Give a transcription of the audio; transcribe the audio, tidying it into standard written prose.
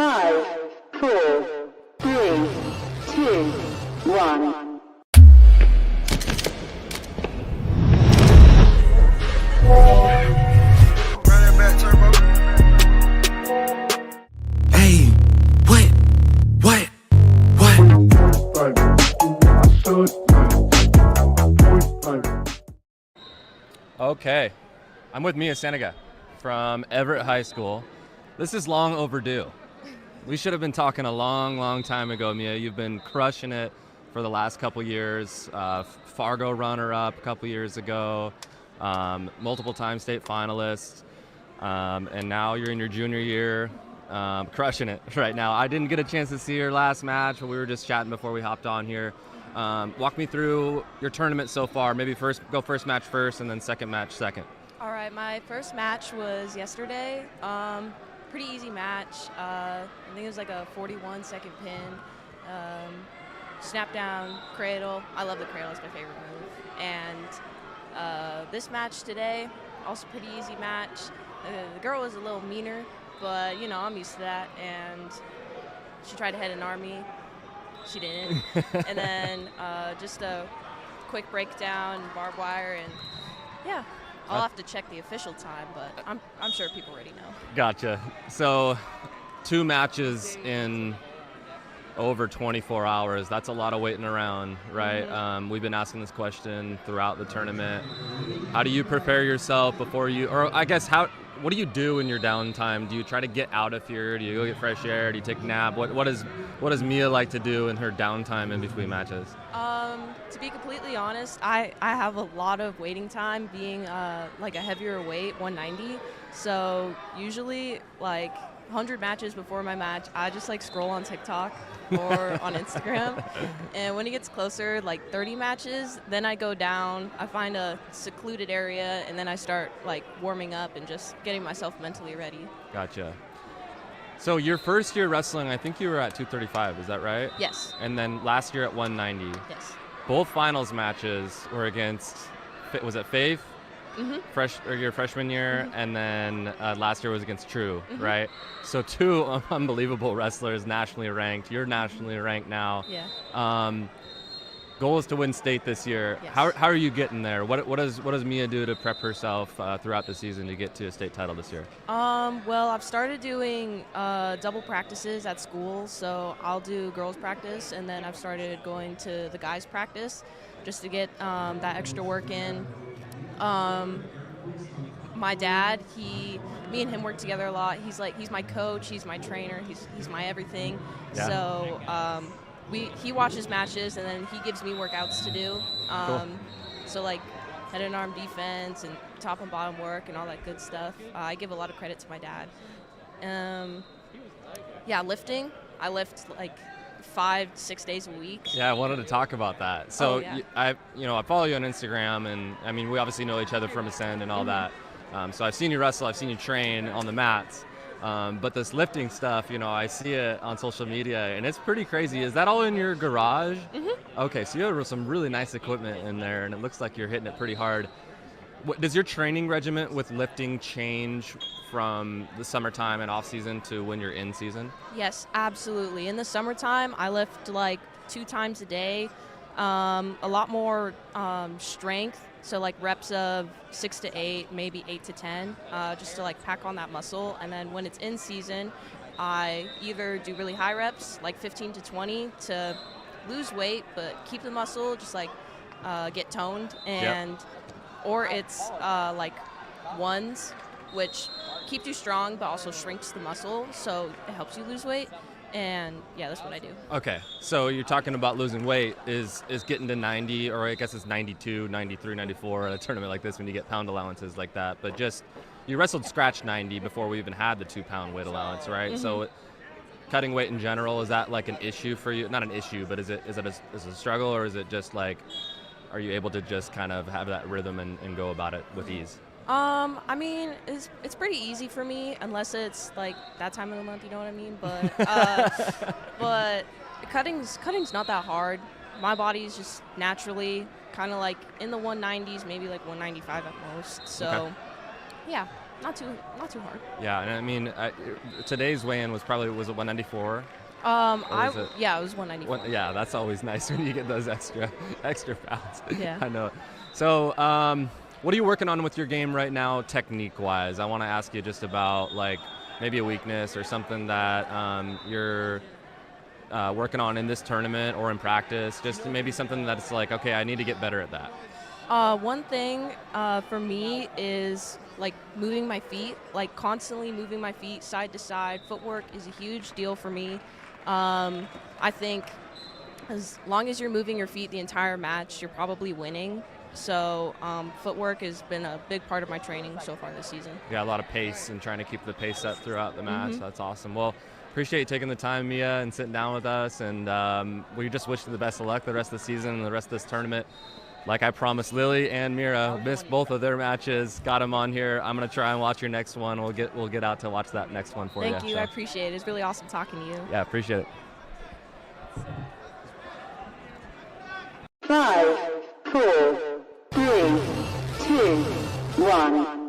5, 4, 3, 2, 1. Hey, what? Okay, I'm with Mia Cienega from Everett High School. This is long overdue. We should have been talking a long time ago, Mia. You've been crushing it for the last couple years. Fargo runner-up a couple years ago, multiple-time state finalist, and now you're in your junior year, crushing it right now. I didn't get a chance to see your last match, but we were just chatting before we hopped on here. Walk me through your tournament so far. Maybe first match first, and then second match second. All right, my first match was yesterday. Pretty easy match. I think it was like a 41-second pin. Snap down, cradle. I love the cradle. It's my favorite move. And this match today, also pretty easy match. The girl was a little meaner, but you know, I'm used to that. And she tried to head an army. She didn't. And then just a quick breakdown, barbed wire, and yeah. I'll have to check the official time, but I'm sure people already know. Gotcha. So 2 matches in over 24 hours. That's a lot of waiting around, right? Mm-hmm. We've been asking this question throughout the tournament. How do you prepare yourself before you, or I guess what do you do in your downtime? Do you try to get out of here? Do you go get fresh air? Do you take a nap? What does Mia like to do in her downtime in between matches? To be completely honest, I have a lot of waiting time being like a heavier weight, 190. So usually like 100 matches before my match, I just like scroll on TikTok or on Instagram. And when it gets closer, like 30 matches, then I go down, I find a secluded area, and then I start like warming up and just getting myself mentally ready. Gotcha. So your first year wrestling, I think you were at 235, is that right? Yes. And then last year at 190. Yes. Both finals matches were against, was it Faith? Mm-hmm. Your freshman year, Mm-hmm. and then last year was against True, Mm-hmm. right? So 2 unbelievable wrestlers, nationally ranked. You're nationally ranked now. Yeah. Goal is to win state this year. Yes. How are you getting there? What does Mia do to prep herself throughout the season to get to a state title this year? Well, I've started doing double practices at school, so I'll do girls practice, and then I've started going to the guys practice just to get that extra work in. My dad, me and him work together a lot. He's my coach, he's my trainer, he's my everything. Yeah. So he watches matches, and then he gives me workouts to do. Cool. So like head and arm defense and top and bottom work and all that good stuff. I give a lot of credit to my dad. Yeah, lifting. I lift like 5-6 days a week. Yeah, I wanted to talk about that. So yeah. I follow you on Instagram, and I mean, we obviously know each other from Ascend and all that. So I've seen you wrestle, I've seen you train on the mats. But this lifting stuff, I see it on social media, and it's pretty crazy. Is that all in your garage? Mm-hmm. Okay, so you have some really nice equipment in there, and it looks like you're hitting it pretty hard. Does your training regimen with lifting change from the summertime and off season to when you're in season? Yes, absolutely. In the summertime, I lift like 2 times a day, a lot more strength. So like reps of 6 to 8, maybe 8 to 10, just to like pack on that muscle. And then when it's in season, I either do really high reps, like 15 to 20, to lose weight but keep the muscle, just like get toned, and or it's like ones, which keep you strong but also shrinks the muscle, so it helps you lose weight. And yeah, that's what I do. Okay. So you're talking about losing weight. Is getting to 90, or I guess it's 92, 93, 94 at a tournament like this when you get pound allowances like that. But just, you wrestled scratch 90 before we even had the 2-pound weight allowance, right? Mm-hmm. So cutting weight in general, is that like an issue for you? Not an issue, but is it a struggle, or is it just like, are you able to just kind of have that rhythm and go about it with ease? I mean, it's pretty easy for me, unless it's like that time of the month, you know what I mean? But but cutting's not that hard. My body's just naturally kind of like in the 190s, maybe like 195 at most. So, Okay. yeah. not too hard. Yeah, and I mean, today's weigh-in was it 194? It was 194. Yeah, that's always nice when you get those extra pounds. Yeah. I know. So, what are you working on with your game right now, technique-wise? I want to ask you just about like maybe a weakness or something that you're working on in this tournament or in practice. Just maybe something that's like, okay, I need to get better at that. One thing for me is like moving my feet, like constantly moving my feet side to side. Footwork is a huge deal for me. I think as long as you're moving your feet the entire match, you're probably winning. So footwork has been a big part of my training so far this season. Yeah, a lot of pace and trying to keep the pace up throughout the match. That's awesome. Well, appreciate you taking the time, Mia, and sitting down with us. And we just wish you the best of luck the rest of the season and the rest of this tournament. Like I promised, Lily and Mira missed both of their matches. Got them on here. I'm gonna try and watch your next one. We'll get out to watch that next one for you. Thank you. I appreciate it. It's really awesome talking to you. Yeah, appreciate it. 5, 4, 3, 2, 1.